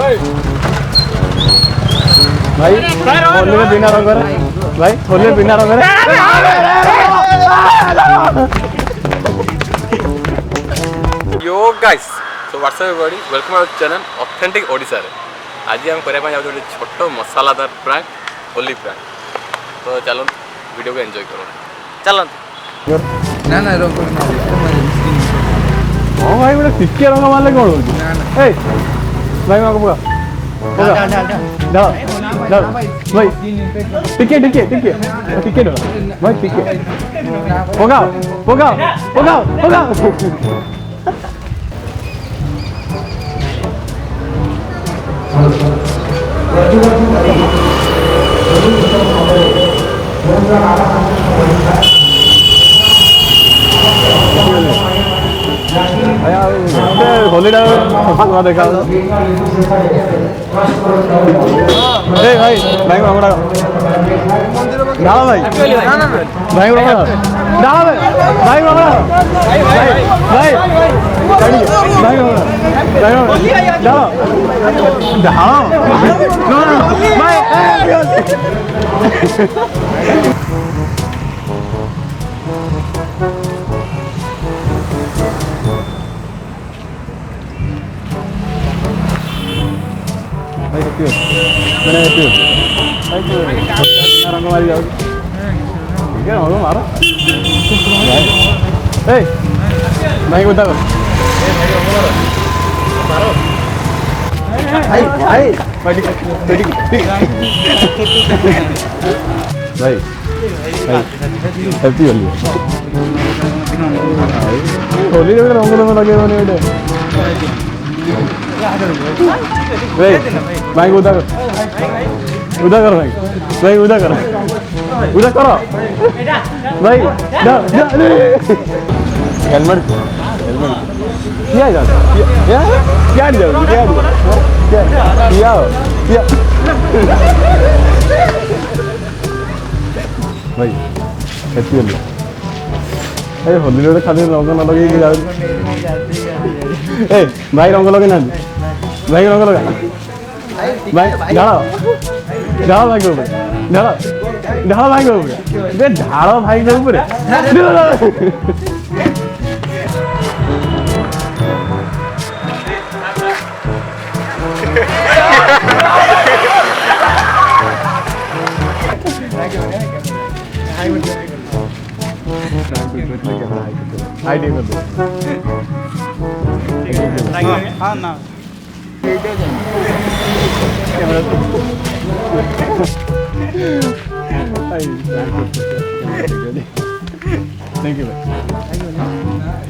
भाई होली में बिना रंग भाई होली में बिना रंग yo guys so what's up everybody welcome our channel authentic Odisha रे आज हम करबा जाउ छोट मसालादार प्रैंक होली प्रैंक तो चलो वीडियो को एंजॉय करो चलो ना ना रंग ना हां भाई बड़ा टिके रंग मारले कोन होची ए भाई माको पुगा डाल भाई टिके डाल भाई टिके पोगा होली सफा देखा भाई भाई डाला भाई भाई डाला भाई रंग मारी जाओ ठीक है मारो भाई बता भाई हैप्पी होली होली रंग लगे भाई उदा कर भाई उदा करो भाई हेलमेट क्या भाई हैप्पी होली अरे होली खाली रंग न लगे भाई रंग लगे ना भाई रंग लगा भाई ढाल भाई के ऊपर ढाल भाई के ऊपर ढाल भाई के ऊपर हाँ ना थैंक यू भाई